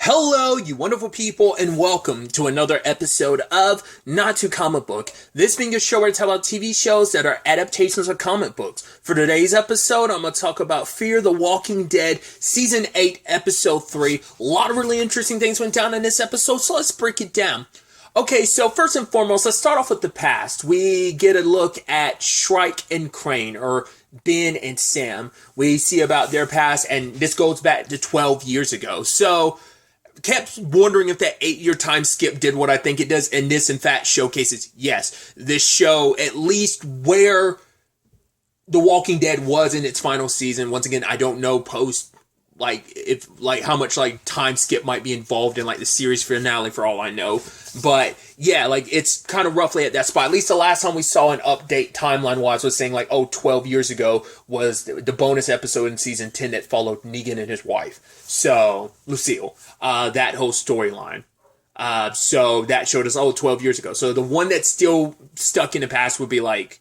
Hello, you wonderful people, and welcome to another episode of Not Too Comic Book. This being a show where I tell about TV shows that are adaptations of comic books. For today's episode, I'm going to talk about Fear the Walking Dead, Season 8, Episode 3. A lot of really interesting things went down in this episode, so let's break it down. Okay, so first and foremost, let's start off with the past. We get a look at Shrike and Crane, or Ben and Sam. We see about their past, and this goes back to 12 years ago. So kept wondering if that 8-year time skip did what I think it does, and this in fact showcases, yes, this show at least where The Walking Dead was in its final season. Once again, I don't know how much time skip might be involved in the series finale for all I know. But yeah, it's kind of roughly at that spot. At least the last time we saw an update timeline-wise was saying 12 years ago was the bonus episode in season 10 that followed Negan and his wife. So, Lucille, that whole storyline. So that showed us, 12 years ago. So the one that's still stuck in the past would be World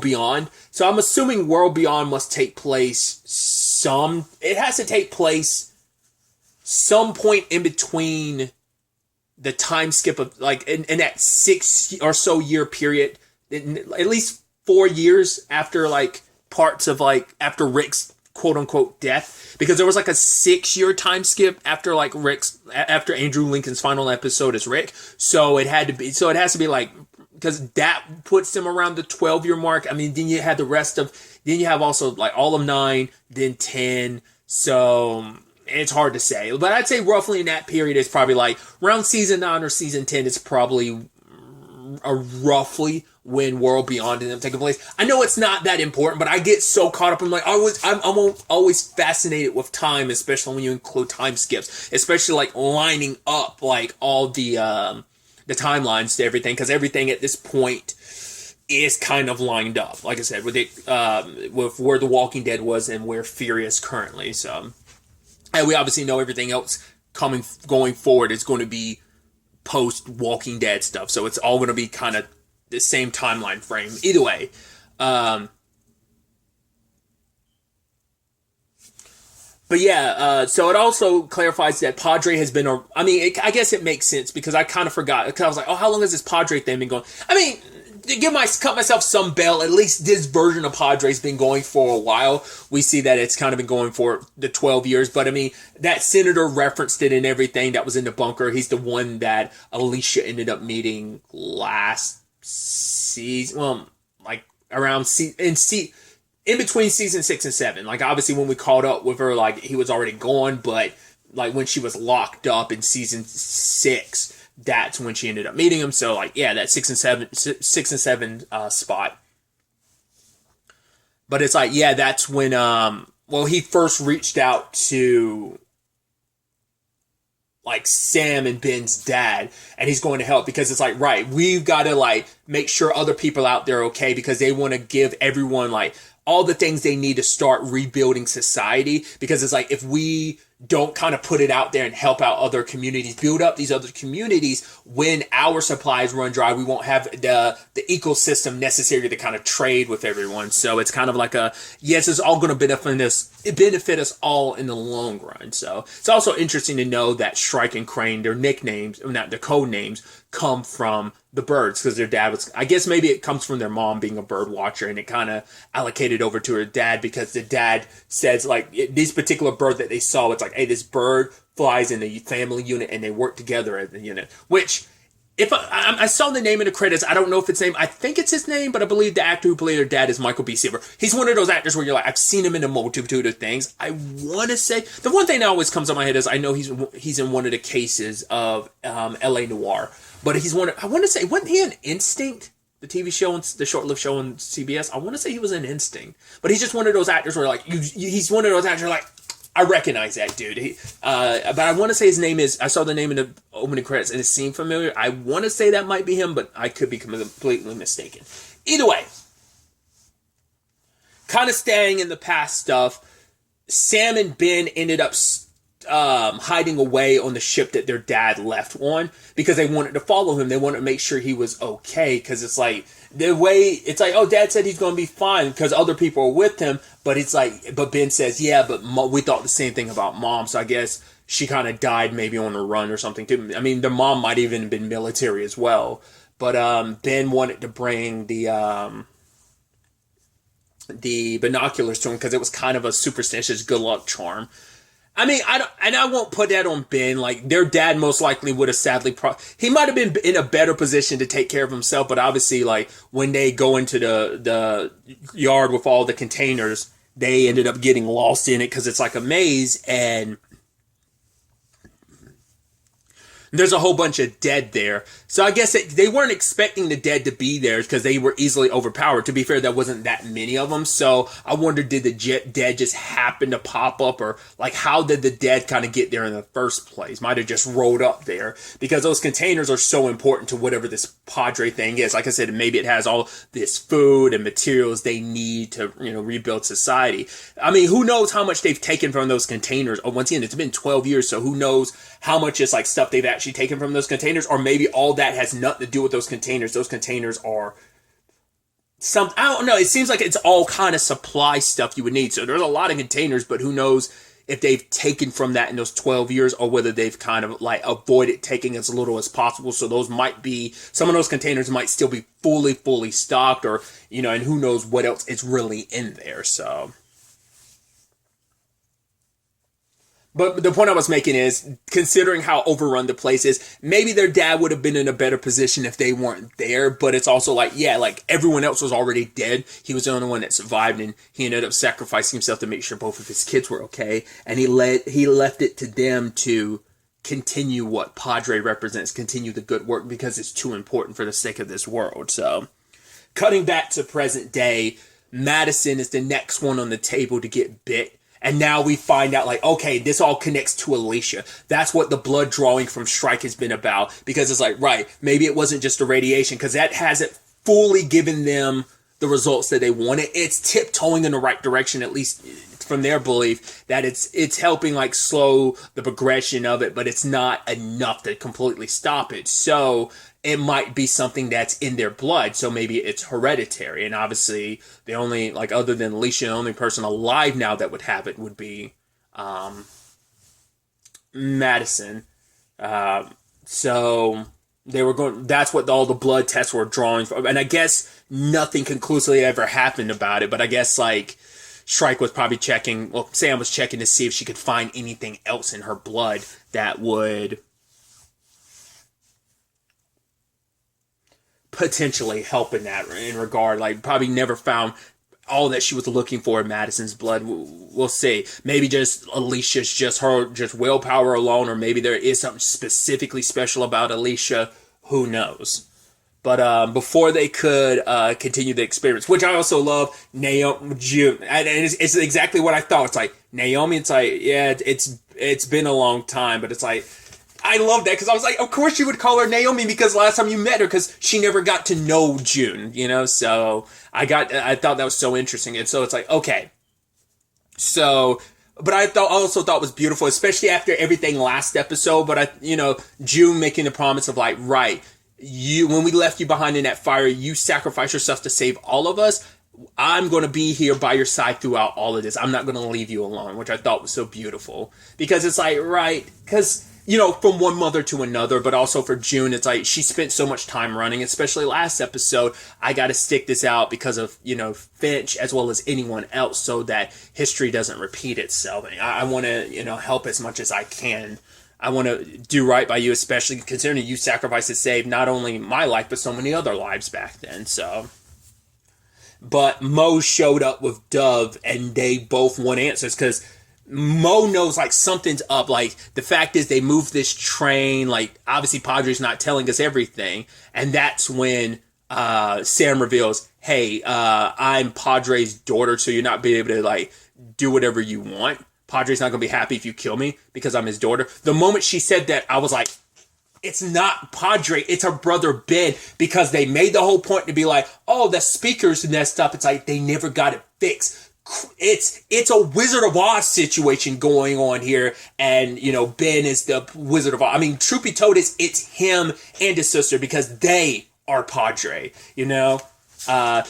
Beyond. So I'm assuming World Beyond must take place it has to take place some point in between the time skip of in that 6 or so year period, at least 4 years after parts of after Rick's quote unquote death, because there was a 6-year time skip after after Andrew Lincoln's final episode as Rick. So it has to be because that puts them around the 12-year mark. I mean, then you have then you have also all of 9, then 10. So it's hard to say, but I'd say roughly in that period is probably around season 9 or season 10 is probably roughly when World Beyond and them taking place. I know it's not that important, but I get so caught up. I'm always fascinated with time, especially when you include time skips, especially lining up all the timelines to everything, because everything at this point is kind of lined up. Like I said, with where The Walking Dead was and where Fear is currently. So, and we obviously know everything else going forward is going to be post Walking Dead stuff. So it's all going to be kind of the same timeline frame. Either way. But yeah, so it also clarifies that Padre has been, I guess it makes sense because I kind of forgot. Because I was how long has this Padre thing been going? I mean, to cut myself some bail, at least this version of Padre's been going for a while. We see that it's kind of been going for the 12 years. But I mean, that senator referenced it and everything that was in the bunker. He's the one that Alicia ended up meeting last season. Well, in between season 6 and 7. Obviously when we caught up with her, he was already gone, but when she was locked up in season 6, that's when she ended up meeting him. So that 6 and 7 spot. But it's that's when he first reached out to Sam and Ben's dad, and he's going to help because it's right, we've got to make sure other people out there are okay, because they want to give everyone all the things they need to start rebuilding society, because it's if we don't kind of put it out there and help out other communities, build up these other communities, when our supplies run dry, we won't have the ecosystem necessary to kind of trade with everyone. So it's kind of yes, it's all going to benefit us all in the long run. So it's also interesting to know that Shrike and Crane, their nicknames, not their code names, come from the birds, because their dad was, I guess maybe it comes from their mom being a bird watcher, and it kind of allocated over to her dad because the dad says this particular bird that they saw, it's hey, this bird flies in the family unit and they work together as a unit, which if I saw the name in the credits, I don't know if it's name, I think it's his name, but I believe the actor who played their dad is Michael B. Silver. He's one of those actors where you're I've seen him in a multitude of things. I want to say, the one thing that always comes to my head is I know he's in one of the cases of L.A. Noire. But I want to say, wasn't he in Instinct? The TV show, the short-lived show on CBS? I want to say he was in Instinct. But he's just one of those actors where he's one of those actors I recognize that dude. But I want to say his name is, I saw the name in the opening credits and it seemed familiar. I want to say that might be him, but I could be completely mistaken. Either way, kind of staying in the past stuff, Sam and Ben ended up hiding away on the ship that their dad left on because they wanted to follow him. They wanted to make sure he was okay because it's like the way it's like, oh, dad said he's going to be fine because other people are with him. But it's like, but Ben says, yeah, but we thought the same thing about mom. So I guess she kind of died maybe on a run or something too. I mean, their mom might even have been military as well. But Ben wanted to bring the binoculars to him because it was kind of a superstitious good luck charm. I mean, I won't put that on Ben. Like, their dad most likely would have sadly, he might have been in a better position to take care of himself, but obviously, like, when they go into the yard with all the containers, they ended up getting lost in it because it's like a maze, and there's a whole bunch of dead there. So I guess they weren't expecting the dead to be there because they were easily overpowered. To be fair, there wasn't that many of them. So I wonder, did the dead just happen to pop up? Or like, how did the dead kind of get there in the first place? Might have just rolled up there because those containers are so important to whatever this Padre thing is. Like I said, maybe it has all this food and materials they need to, rebuild society. I mean, who knows how much they've taken from those containers? Oh, once again, it's been 12 years. So who knows how much is like stuff they've actually taken from those containers, or maybe all that has nothing to do with those containers. Those containers are I don't know. It seems like it's all kind of supply stuff you would need. So there's a lot of containers, but who knows if they've taken from that in those 12 years or whether they've kind of like avoided taking as little as possible. So those might be, some of those containers might still be fully stocked, or, and who knows what else is really in there. So. But the point I was making is, considering how overrun the place is, maybe their dad would have been in a better position if they weren't there. But it's also like, yeah, like everyone else was already dead. He was the only one that survived, and he ended up sacrificing himself to make sure both of his kids were okay. And he left it to them to continue what Padre represents, continue the good work, because it's too important for the sake of this world. So, cutting back to present day, Madison is the next one on the table to get bit. And now we find out, like, okay, this all connects to Alicia. That's what the blood drawing from Strike has been about. Because it's like, right, maybe it wasn't just the radiation, because that hasn't fully given them the results that they wanted. It's tiptoeing in the right direction, at least from their belief, that it's helping, like, slow the progression of it, but it's not enough to completely stop it. So it might be something that's in their blood, so maybe it's hereditary. And obviously, the only, like, other than Alicia, the only person alive now that would have it would be Madison. So they were going, that's what all the blood tests were drawing from. And I guess nothing conclusively ever happened about it, but I guess, like, Shrike was probably checking, well, Sam was checking to see if she could find anything else in her blood that would potentially help in regard. Like, probably never found all that she was looking for in Madison's blood. We'll see. Maybe just Alicia's just willpower alone, or maybe there is something specifically special about Alicia. Who knows? But before they could continue the experiments, which I also love, Naomi, June, and it's exactly what I thought. It's like, Naomi, it's like, yeah, it's been a long time, but it's like, I love that, because I was like, of course you would call her Naomi, because last time you met her, because she never got to know June, so I thought that was so interesting. And so it's like, okay, so, but I also thought it was beautiful, especially after everything last episode, but June making the promise of, like, right, when we left you behind in that fire, you sacrificed yourself to save all of us. I'm going to be here by your side throughout all of this. I'm not going to leave you alone, which I thought was so beautiful, because it's like, right, because, from one mother to another, but also for June, it's like she spent so much time running, especially last episode. I got to stick this out because of, Finch as well as anyone else, so that history doesn't repeat itself. I want to, help as much as I can. I want to do right by you, especially considering you sacrificed to save not only my life, but so many other lives back then. So, but Mo showed up with Dove, and they both want answers, because Mo knows, like, something's up. Like, the fact is they moved this train. Like, obviously Padre's not telling us everything. And that's when Sam reveals, hey, I'm Padre's daughter, so you're not being able to, like, do whatever you want. Padre's not going to be happy if you kill me because I'm his daughter. The moment she said that, I was like, it's not Padre, it's her brother Ben, because they made the whole point to be like, oh, the speaker's messed up. It's like, they never got it fixed. it's a Wizard of Oz situation going on here, and Ben is the Wizard of Oz. I mean, truth be told, it's him and his sister because they are Padre.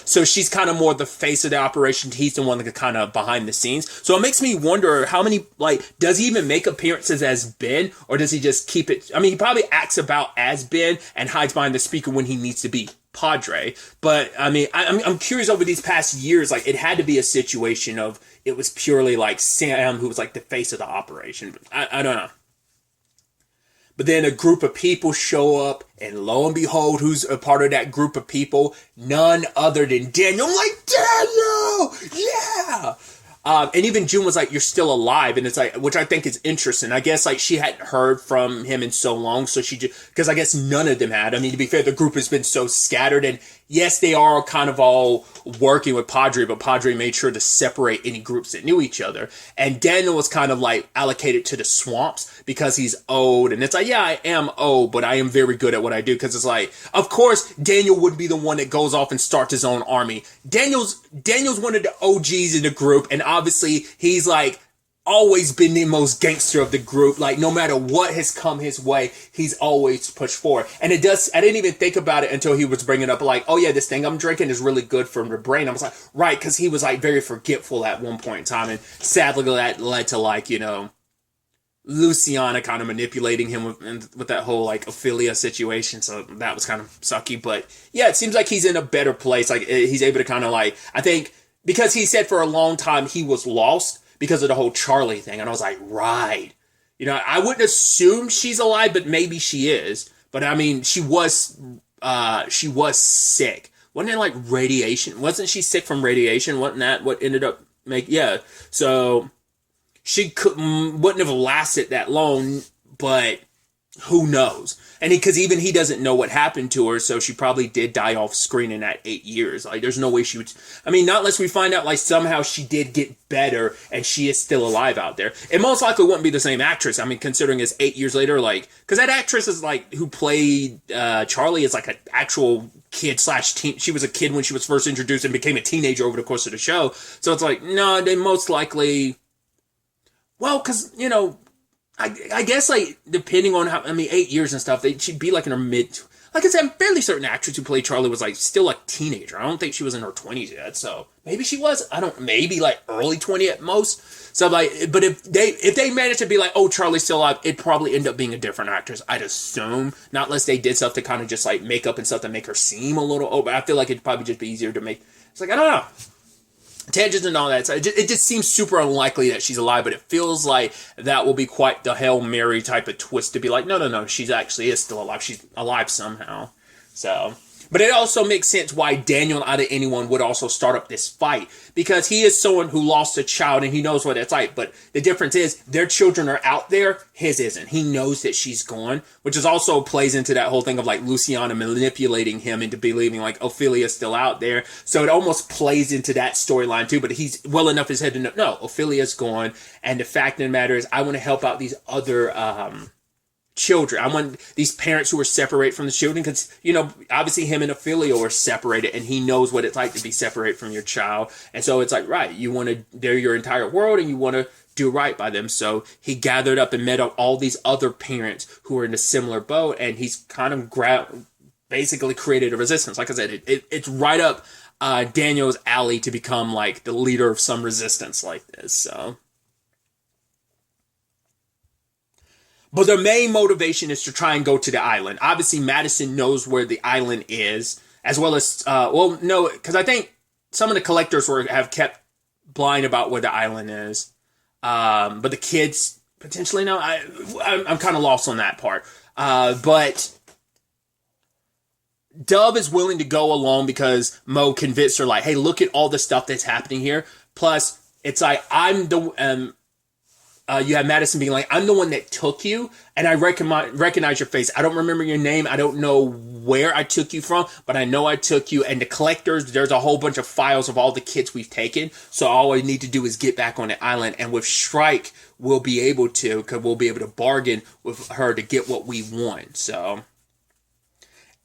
So she's kind of more the face of the operation. He's the one that kind of behind the scenes. So it makes me wonder how many, does he even make appearances as Ben, or does he just keep it? I mean, he probably acts about as Ben and hides behind the speaker when he needs to be Padre. But I mean, I'm curious over these past years, it had to be a situation of it was purely Sam who was the face of the operation. But I don't know. But then a group of people show up, and lo and behold, who's a part of that group of people? None other than Daniel. I'm like, Daniel! Yeah! And even June was like, you're still alive. And it's which I think is interesting. I guess she hadn't heard from him in so long. So she just, because I guess none of them had. I mean, to be fair, the group has been so scattered. And yes, they are kind of all working with Padre, but Padre made sure to separate any groups that knew each other. And Daniel was kind of allocated to the swamps because he's old. And it's yeah, I am old, but I am very good at what I do. Because it's of course, Daniel would be the one that goes off and starts his own army. Daniel's one of the OGs in the group. And obviously, he's always been the most gangster of the group. No matter what has come his way, he's always pushed forward. And I didn't even think about it until he was bringing up oh yeah, this thing I'm drinking is really good for the brain. I was right, because he was very forgetful at one point in time. And sadly that led to Luciana kind of manipulating him with that whole Ophelia situation. So that was kind of sucky. But yeah, it seems like he's in a better place. He's able to kind of I think because he said for a long time he was lost because of the whole Charlie thing. And I was right. I wouldn't assume she's alive, but maybe she is. But I mean, she was sick. Wasn't it radiation? Wasn't she sick from radiation? Wasn't that what ended up yeah. So she wouldn't have lasted that long, but who knows? And because even he doesn't know what happened to her, so she probably did die off screen in that 8 years. There's no way she would. I mean, not unless we find out somehow she did get better and she is still alive out there. It most likely wouldn't be the same actress. I mean, considering it's 8 years later, because that actress is who played Charlie is an actual kid / teen. She was a kid when she was first introduced and became a teenager over the course of the show. So it's no, they most likely. Well, because I guess depending on how 8 years and stuff, she'd be in her mid. Like I said, I'm fairly certain the actress who played Charlie was still a teenager. I don't think she was in her 20s yet. So maybe she was. I don't. Maybe early 20 at most. So but if they managed to be oh, Charlie's still alive, it'd probably end up being a different actress. I'd assume, not unless they did stuff to kind of just makeup and stuff to make her seem a little old. But I feel it'd probably just be easier to make. It's I don't know. Tangents and all that. So it just seems super unlikely that she's alive, but it feels that will be quite the Hail Mary type of twist to be no, she actually is still alive. She's alive somehow. So, but it also makes sense why Daniel out of anyone would also start up this fight, because he is someone who lost a child and he knows what it's like. But the difference is their children are out there. His isn't. He knows that she's gone, which is also plays into that whole thing of Luciana manipulating him into believing Ophelia's still out there. So it almost plays into that storyline too, but he's well enough his head to know, no, Ophelia's gone. And the fact of the matter is I want to help out these other, children. I want these parents who are separated from the children because, obviously him and Ophelia are separated and he knows what it's like to be separated from your child. And so it's right, you want to, they're your entire world and you want to do right by them. So he gathered up and met up all these other parents who are in a similar boat, and he's kind of basically created a resistance. Like I said, it's right up Daniel's alley to become the leader of some resistance like this. So. But their main motivation is to try and go to the island. Obviously, Madison knows where the island is, as well as, no, because I think some of the collectors have kept blind about where the island is. But the kids, potentially, no. I'm kind of lost on that part. But Dove is willing to go along because Mo convinced her, hey, look at all the stuff that's happening here. Plus, it's I'm the... you have Madison being I'm the one that took you, and I recognize your face. I don't remember your name. I don't know where I took you from, but I know I took you. And the collectors, there's a whole bunch of files of all the kids we've taken. So all I need to do is get back on the island. And with Shrike, we'll be able to, because we'll be able to bargain with her to get what we want. So,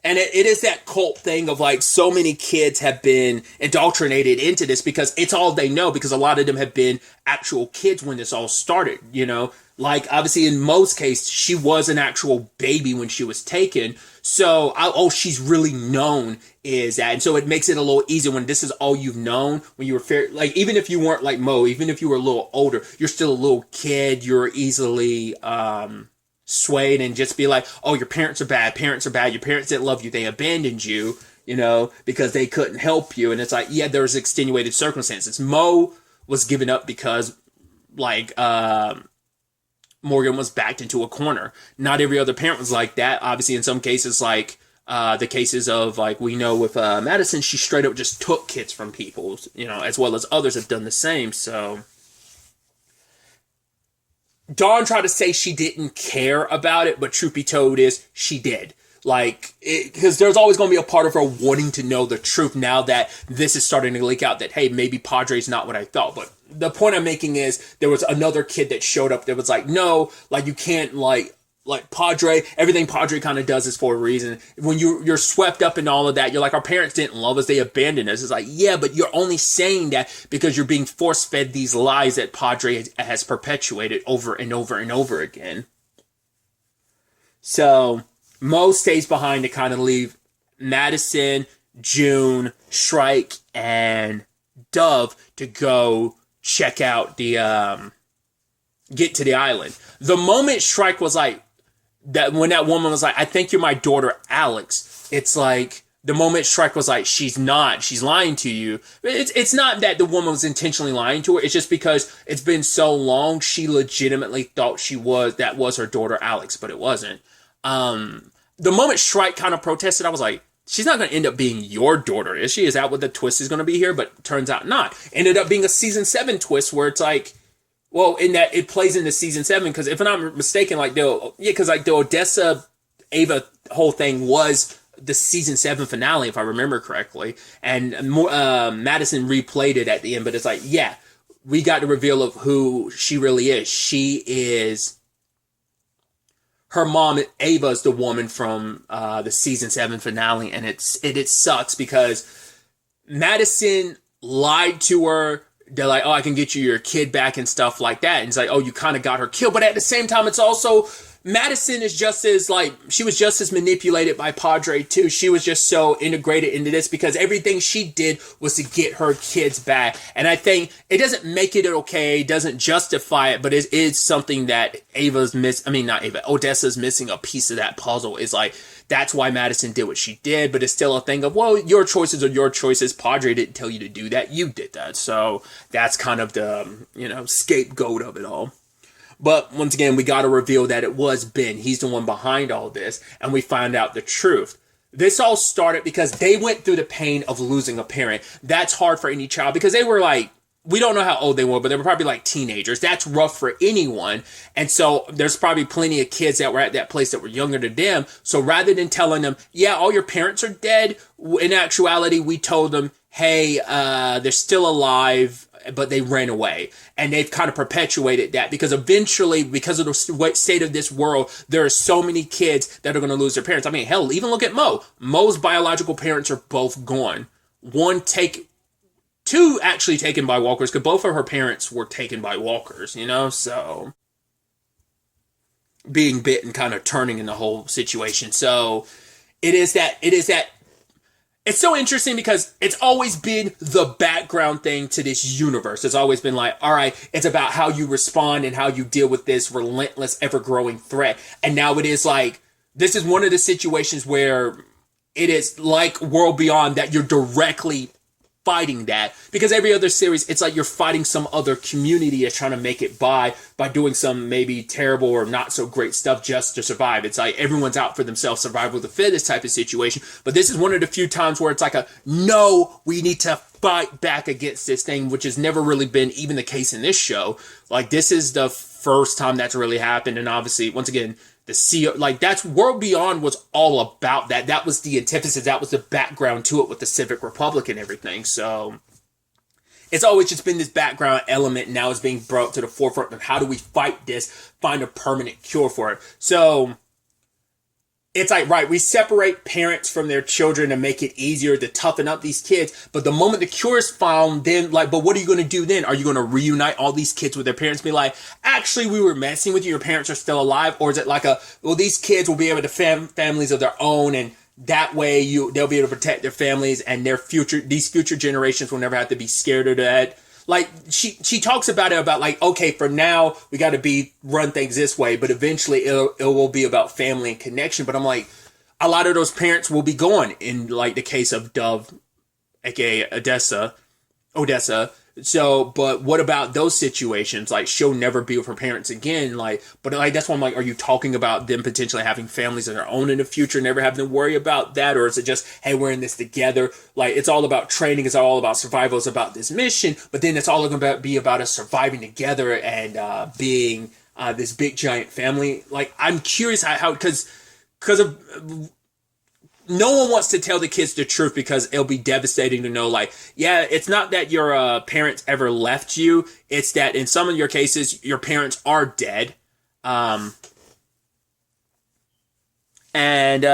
And it is that cult thing of like so many kids have been indoctrinated into this because it's all they know, because a lot of them have been actual kids when this all started, you know? Like, obviously, in most cases, she was an actual baby when she was taken. So, she's really known is that. And so it makes it a little easier when this is all you've known, when you were like, even if you weren't like Mo, even if you were a little older, you're still a little kid, you're easily, swayed and just be like, oh, your parents are bad, your parents didn't love you, they abandoned you, you know, because they couldn't help you. And it's like, yeah, there's extenuated circumstances. Mo was given up because, like, Morgan was backed into a corner. Not every other parent was like that. Obviously, in some cases, like, the cases of, like, we know with Madison, she straight up just took kids from people, you know, as well as others have done the same. So Dawn tried to say she didn't care about it, but truth be told is she did. Like, because there's always going to be a part of her wanting to know the truth now that this is starting to leak out that, hey, maybe Padre's not what I thought. But the point I'm making is there was another kid that showed up that was like, no, like, you can't, like Padre, everything Padre kind of does is for a reason. When you're swept up in all of that, you're like, our parents didn't love us, they abandoned us. It's like, yeah, but you're only saying that because you're being force-fed these lies that Padre has perpetuated over and over and over again. So Mo stays behind to kind of leave Madison, June, Shrike, and Dove to go check out the, get to the island. The moment Shrike was like, that when that woman was like, I think you're my daughter, Alex, it's like, the moment Shrike was like, she's not, she's lying to you. It's not that the woman was intentionally lying to her. It's just because it's been so long, she legitimately thought that was her daughter, Alex, but it wasn't. The moment Shrike kind of protested, I was like, she's not going to end up being your daughter, is she? Is that what the twist is going to be here? But turns out not. Ended up being a season 7 twist where it's like, well, in that it plays into season 7, because if I'm not mistaken, like the Odessa Ava whole thing was the season 7 finale, if I remember correctly, and Madison replayed it at the end. But it's like, yeah, we got the reveal of who she really is. She is her mom. Ava is the woman from the season 7 finale, and it sucks because Madison lied to her. They're like, oh, I can get you your kid back and stuff like that. And it's like, oh, you kind of got her killed. But at the same time, it's also, Madison is just as, like, she was just as manipulated by Padre, too. She was just so integrated into this because everything she did was to get her kids back. And I think it doesn't make it okay, doesn't justify it, but it is something that Odessa's missing a piece of that puzzle. It's like, that's why Madison did what she did, but it's still a thing of, well, your choices are your choices. Padre didn't tell you to do that. You did that. So that's kind of the, scapegoat of it all. But once again, we got to reveal that it was Ben. He's the one behind all this. And we find out the truth. This all started because they went through the pain of losing a parent. That's hard for any child because they were like, we don't know how old they were, but they were probably like teenagers. That's rough for anyone. And so there's probably plenty of kids that were at that place that were younger than them. So rather than telling them, yeah, all your parents are dead, in actuality, we told them, hey, they're still alive, but they ran away. And they've kind of perpetuated that because eventually, because of the state of this world, there are so many kids that are going to lose their parents. I mean, hell, even look at Mo. Mo's biological parents are both gone. Two actually taken by walkers, because both of her parents were taken by walkers, so being bit and kind of turning in the whole situation. So it's so interesting because it's always been the background thing to this universe. It's always been like, all right, it's about how you respond and how you deal with this relentless, ever-growing threat. And now it is like, this is one of the situations where it is like World Beyond that you're directly fighting that, because every other series it's like you're fighting some other community that's trying to make it by doing some maybe terrible or not so great stuff just to survive. It's like everyone's out for themselves, survival of the fittest type of situation. But this is one of the few times where it's like no, we need to fight back against this thing, which has never really been even the case in this show. Like, this is the first time that's really happened. And obviously, once again, that's World Beyond was all about that. That was the antithesis. That was the background to it with the Civic Republic and everything. So it's always just been this background element. Now it's being brought to the forefront of how do we fight this, find a permanent cure for it. So it's like, right, we separate parents from their children to make it easier to toughen up these kids. But the moment the cure is found, then like, but what are you going to do then? Are you going to reunite all these kids with their parents and be like, actually, we were messing with you. Your parents are still alive. Or is it like well, these kids will be able to families of their own. And that way they'll be able to protect their families and these future generations will never have to be scared of that. Like she talks about it about like, okay, for now we got to run things this way, but eventually it will be about family and connection. But I'm like, a lot of those parents will be gone in like the case of Dove, aka Odessa. So, but what about those situations? Like, she'll never be with her parents again. Like, but like, that's why I'm like, are you talking about them potentially having families of their own in the future, never having to worry about that? Or is it just, hey, we're in this together? Like, it's all about training. It's all about survival. It's about this mission. But then it's all going to be about us surviving together and being this big giant family. Like, I'm curious because of no one wants to tell the kids the truth because it'll be devastating to know, like, yeah, it's not that your parents ever left you. It's that in some of your cases, your parents are dead. And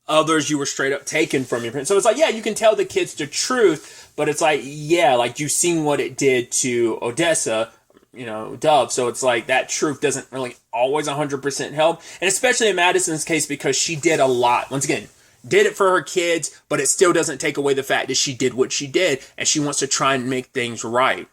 others you were straight up taken from your parents. So it's like, yeah, you can tell the kids the truth, but it's like, yeah, like you've seen what it did to Odessa, Dove. So it's like that truth doesn't really always 100% help. And especially in Madison's case, because she did a lot. Once again, did it for her kids, but it still doesn't take away the fact that she did what she did, and she wants to try and make things right.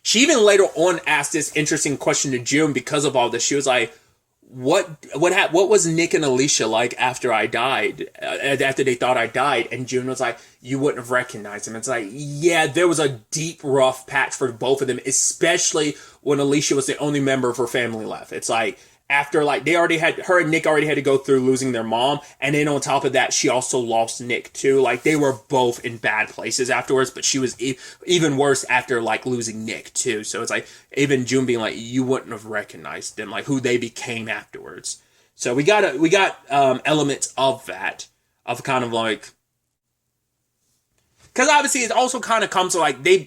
She even later on asked this interesting question to June because of all this. She was like, what was Nick and Alicia like after I died, after they thought I died? And June was like, you wouldn't have recognized him. It's like, yeah, there was a deep, rough patch for both of them, especially when Alicia was the only member of her family left. It's like, after like her and Nick already had to go through losing their mom, and then on top of that she also lost Nick too. Like, they were both in bad places afterwards, but she was even worse after like losing Nick too. So it's like, even June being like, you wouldn't have recognized them, like who they became afterwards. So we got elements of that, of kind of like, because obviously it also kind of comes to like, they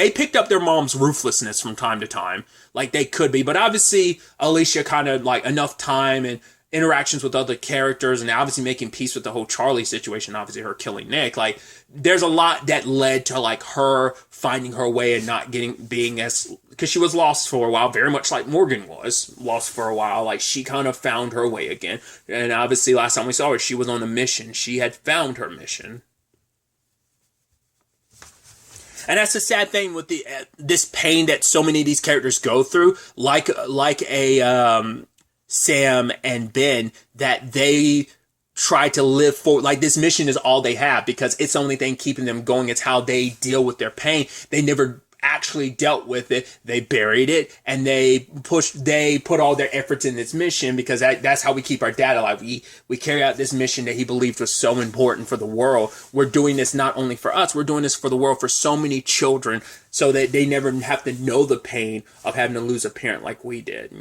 picked up their mom's ruthlessness from time to time, like they could be. But obviously Alicia kind of like enough time and interactions with other characters and obviously making peace with the whole Charlie situation, obviously her killing Nick, like there's a lot that led to like her finding her way and not being as, because she was lost for a while, very much like Morgan was lost for a while. Like, she kind of found her way again. And obviously last time we saw her, she was on a mission. She had found her mission. And that's the sad thing with this pain that so many of these characters go through, like a Sam and Ben, that they try to live for. Like, this mission is all they have because it's the only thing keeping them going. It's how they deal with their pain. They never actually dealt with it. They buried it, and they put all their efforts in this mission because that's how we keep our dad alive. We carry out this mission that he believed was so important for the world. We're doing this not only for us, we're doing this for the world, for so many children, so that they never have to know the pain of having to lose a parent like we did,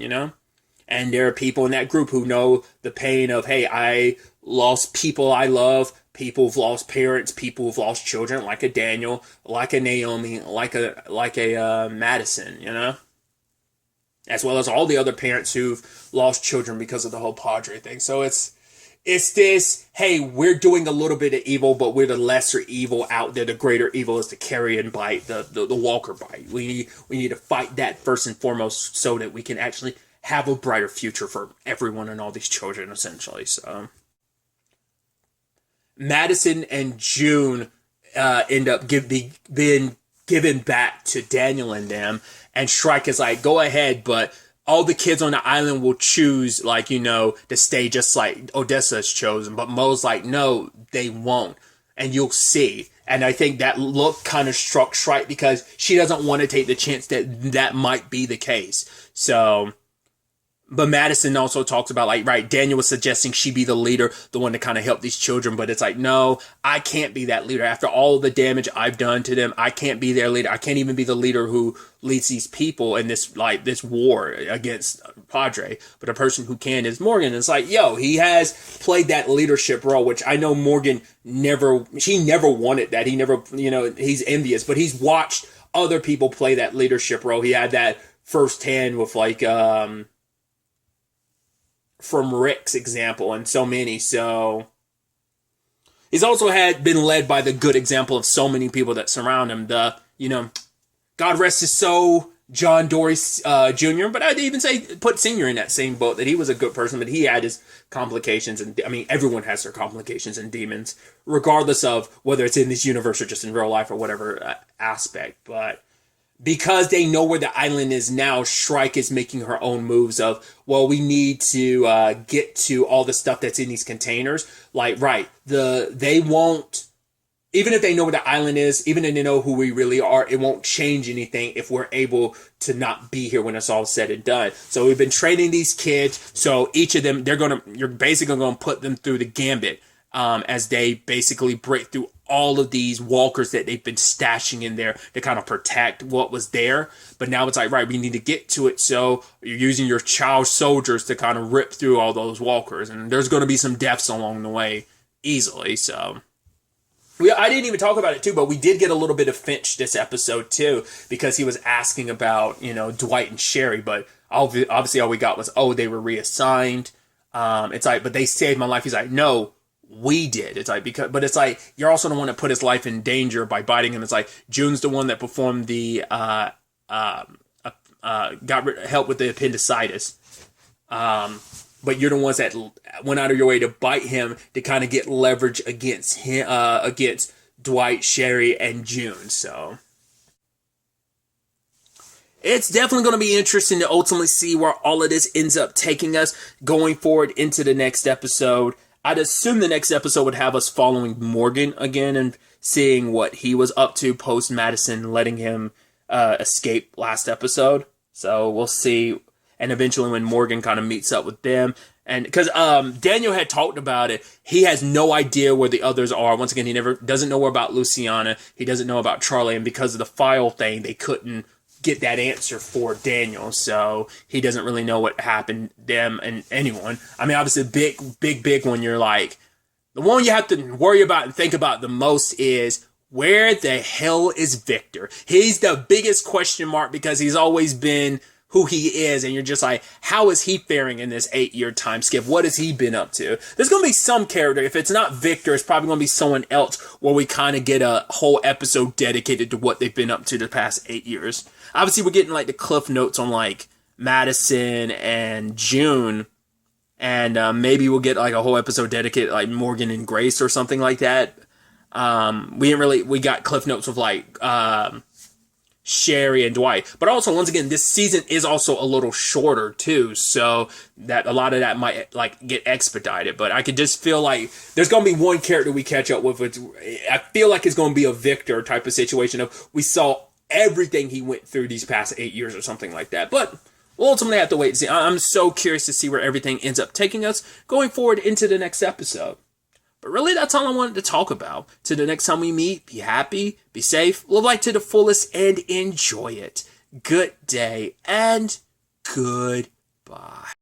And there are people in that group who know the pain of, hey, I lost people I love, people who've lost parents, people who've lost children, like a Daniel, like a Naomi, like a Madison, as well as all the other parents who've lost children because of the whole Padre thing. So it's this, hey, we're doing a little bit of evil, but we're the lesser evil out there. The greater evil is the carrion bite, the walker bite. We need to fight that first and foremost so that we can actually have a brighter future for everyone and all these children, essentially. So Madison and June end up being given back to Daniel and them, and Shrike is like, go ahead, but all the kids on the island will choose, like, to stay just like Odessa's chosen. But Mo's like, no, they won't, and you'll see. And I think that look kind of struck Shrike because she doesn't want to take the chance that might be the case. So, but Madison also talks about, like, right, Daniel was suggesting she be the leader, the one to kind of help these children. But it's like, no, I can't be that leader. After all the damage I've done to them, I can't be their leader. I can't even be the leader who leads these people in this war against Padre. But a person who can is Morgan. And it's like, yo, he has played that leadership role, which I know Morgan never wanted that. He never, he's envious, but he's watched other people play that leadership role. He had that firsthand with, like, from Rick's example and so many. So he's also been led by the good example of so many people that surround him. God rest his soul, John Dory Jr., but I'd even say put Sr. in that same boat, that he was a good person, but he had his complications. And I mean, everyone has their complications and demons, regardless of whether it's in this universe or just in real life or whatever aspect. But because they know where the island is now, Shrike is making her own moves of, well, we need to get to all the stuff that's in these containers. Like, right, they won't, even if they know where the island is, even if they know who we really are, it won't change anything if we're able to not be here when it's all said and done. So we've been training these kids. So each of them, you're basically going to put them through the gambit as they basically break through all of these walkers that they've been stashing in there to kind of protect what was there. But now it's like, right, we need to get to it. So you're using your child soldiers to kind of rip through all those walkers. And there's going to be some deaths along the way easily. So I didn't even talk about it too, but we did get a little bit of Finch this episode too, because he was asking about, Dwight and Sherry, but obviously all we got was, they were reassigned. It's like, but they saved my life. He's like, no, we did. It's like, but it's like, you're also the one that put his life in danger by biting him. It's like, June's the one that performed the, got help with the appendicitis. But you're the ones that went out of your way to bite him to kind of get leverage against him, against Dwight, Sherry, and June. So it's definitely going to be interesting to ultimately see where all of this ends up taking us going forward into the next episode. I'd assume the next episode would have us following Morgan again and seeing what he was up to post Madison letting him escape last episode. So we'll see. And eventually when Morgan kind of meets up with them. And because Daniel had talked about it, he has no idea where the others are. Once again, he doesn't know about Luciana. He doesn't know about Charlie. And because of the file thing, they couldn't get that answer for Daniel. So he doesn't really know what happened to them and anyone. I mean, obviously, big one. You're like, the one you have to worry about and think about the most is, where the hell is Victor? He's the biggest question mark because he's always been who he is, and you're just like, how is he faring in this 8-year time skip? What has he been up to? There's going to be some character. If it's not Victor, it's probably going to be someone else where we kind of get a whole episode dedicated to what they've been up to the past 8 years. Obviously, we're getting like the cliff notes on like Madison and June, and maybe we'll get like a whole episode dedicated like Morgan and Grace or something like that. We got cliff notes of like Sherry and Dwight, but also once again, this season is also a little shorter too, so that a lot of that might like get expedited. But I could just feel like there's gonna be one character we catch up with. I feel like it's gonna be a Victor type of situation of we saw everything he went through these past 8 years or something like that. But we'll ultimately have to wait and see. I'm so curious to see where everything ends up taking us going forward into the next episode. But really, that's all I wanted to talk about. Till the next time we meet, be happy, be safe, live life to the fullest, and enjoy it. Good day, and goodbye.